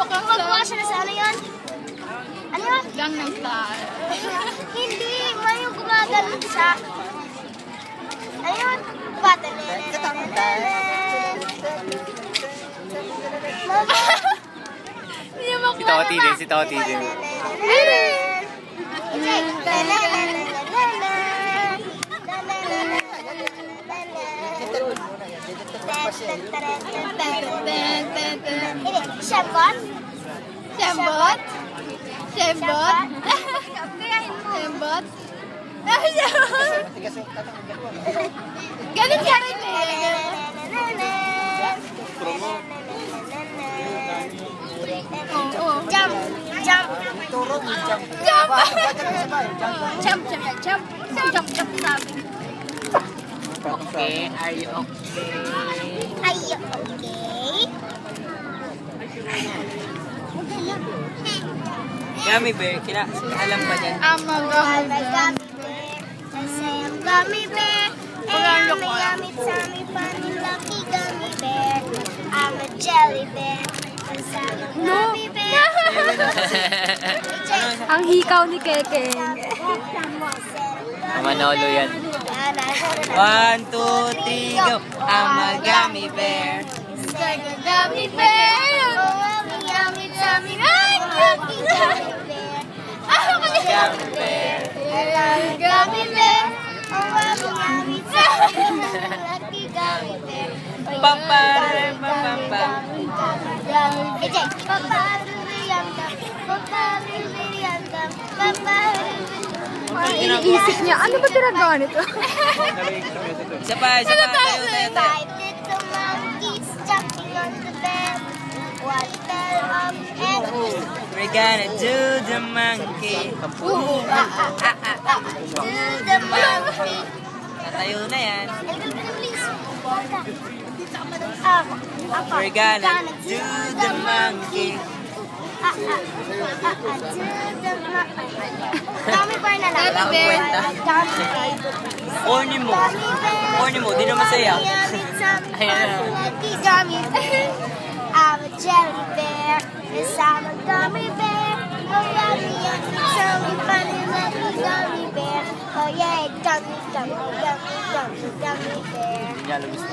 Gumagawa siya na sa ano yun? Ano yun? Gangnam Style. Hindi, may yung gumagano siya. Ano yun? Bata. Si Toti din, si Toti din. Shambot? Shembot? Shembot? Shembot? Ganun ka rin Oo. Jump! Jump! Jump! Jump sabi. Okay, are you okay? Are you okay? Gummy bear, alam ba yan? I'm a gummy bear. I say I'm gummy bear. And yummy, yummy, tummy, funny, lucky gummy bear. I'm a jelly bear. 'Cause I'm a gummy bear. Ang hikaw ni Keke. Manolo yan. 1, 2, 3, go! I'm a gummy bear. Gummy bear! Oh, yummy, yummy, tummy, lucky gummy bear. Gummy bear. Gummy bear. Oh, yummy, yummy, tummy, lucky gummy bear. Iniisip niya, ano ba tinagawa nito? Isa pa, tayo. Five little monkeys jumping on the bed. One fell off and We're gonna do the monkey. do the monkey. Natayo na yan. Please. We're gonna do the monkey. Gummy bear na lang. Gummy bear. Gummy bear. Corny mo. Corny mo, di na masaya. Ayan na. Gummy bear. I'm a jelly bear. Yes, I'm a gummy bear. Oh, yummy, yummy, tummy, funny, lucky gummy bear. Oh, yeah, gummy, gummy, gummy, gummy, gummy bear. Hindi niya alam gusto.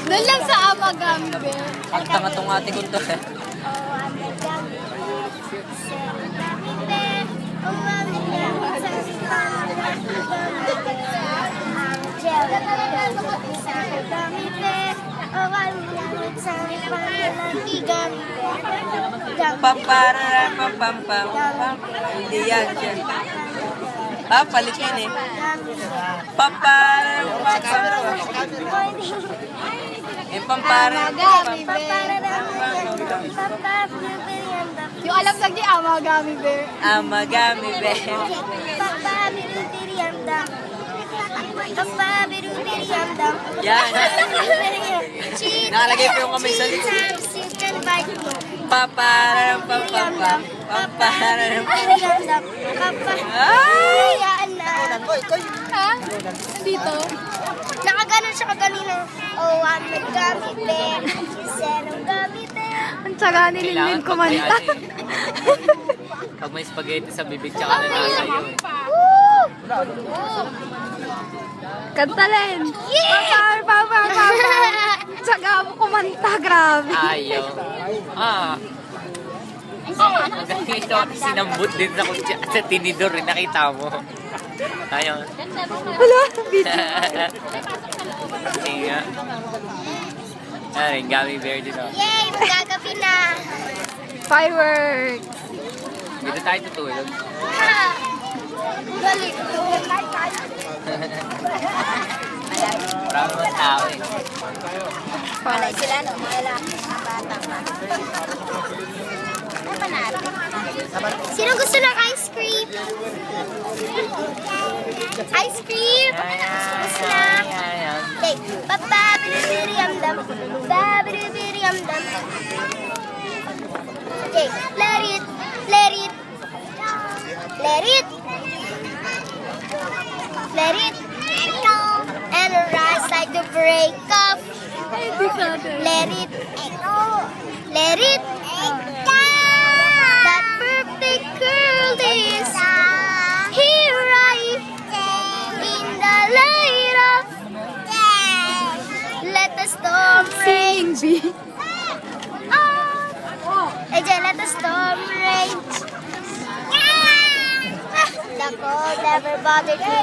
Doon lang sa ama Gummy bear. Ang tanga tong ate ko to. Oh, I'm a gummy bear. Say, gummy bear. Oh, yummy, yummy, tummy, funny, lucky gummy bear. I'm a jelly bear. Yes, I'm a gummy bear. Oh, yummy, yummy, tummy, funny, lucky gummy bear. Papararam, pampampam. Hindi yan dyan. Palit yan eh. Papararam, pampampam. Eh, pamparam. Gummy bear. Yung alam lang niya, ama Gummy bear. I'm a gummy bear. Yan. Nakalagay pa yung kamay sa lips. Papararam, pampampam. Papararam. Ay! Ha? Dito? Nakaganon siya kanina. Oh, I'm a gummy bear. She said I'm gummy bear. Ang tsaga ni Linlin kumanta. Pag may spaghetti sa bibig, tsaka na nasa iyo. Woo! Kanta Len. Papa. Tsaga mo kumanta, grabe. Ayaw. Magaling ito. Sinambut din sa tinidor. Nakita mo. Ayaw. Wala, video. Sige nga. Ay, gummy bear dito. Yay! Magagabi na. Fireworks. Dito tayo tutulog. Ha! Galit. Marami mga tao eh. Malay sila, no? Mga bata pa. Sino gusto ng ice cream? Ice cream? Gusto na? Okay. Bababidibidiyamdam. Babidibidiyamdam. Okay. Let it. Let it. Let it. Let it. And rise like the break of. Let it. Let it. zombie. And then let the storm rage. The cold never bothered me.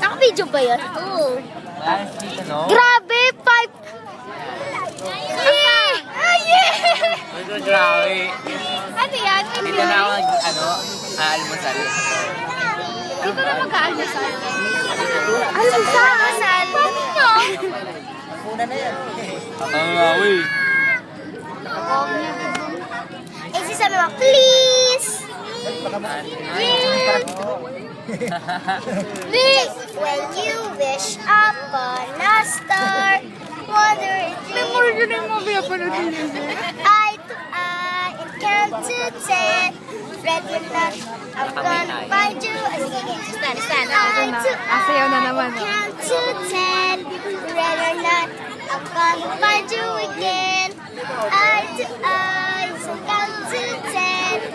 Naka-video ba yun? Oo. Grabe! 5... Grabe. Ano yan? Dito na ako almusal. Dito na mag-aalmusal. Almusal! Eh, si sabi mo, please! Please! When you wish upon a star, wonder if Memoryo na yung mga pinapanood nila. eye to eye and count to 10. Red or not, I'm gonna find you. Stand. Eye to Asayaw na eye naman. and count to 10. Red or not, I'm gonna find you again. Eye to eye and count to 10.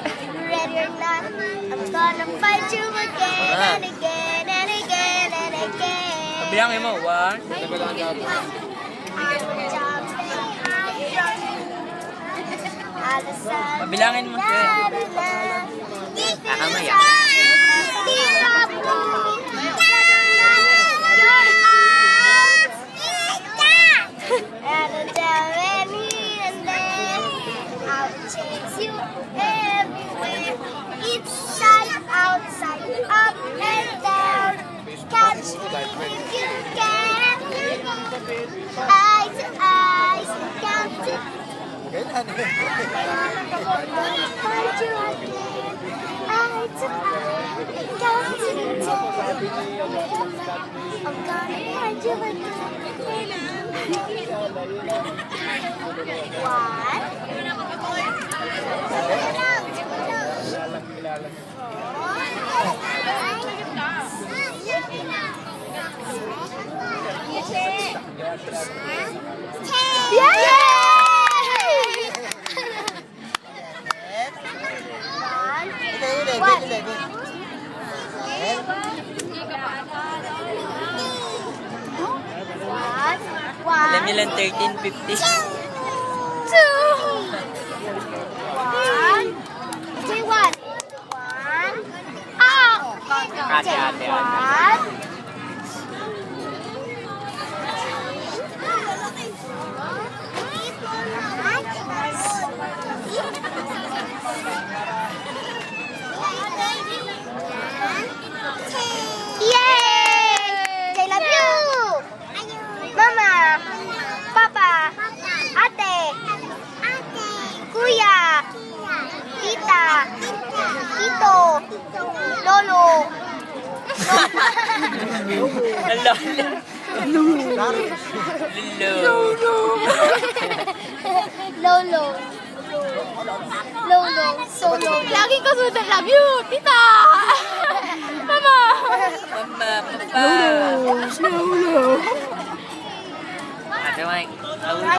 Red or not, I'm gonna find you again and again and again and again. Bilangin mo, 1. I'm jumping, I'm running. Alasan. Pabilangin mo siya. Kakamaya. And tell me and then I'll chase you everywhere. Inside, outside, up and down. Catch me if you can. Eye to eyes, count to find you again. Eye to eye, count to 10. I'm gonna find you again. 1. Alam niyo lang 13.50. 1. Ah! Ate. 1. Yay! I love you! Mama, Papa, Ate, Kuya, Tita, Tito, Lolo. Hello. Lolo. Lolo. Solo. Lagi ko sudan, love you, tita! Mama! Mama, papa. No. Ate Mike.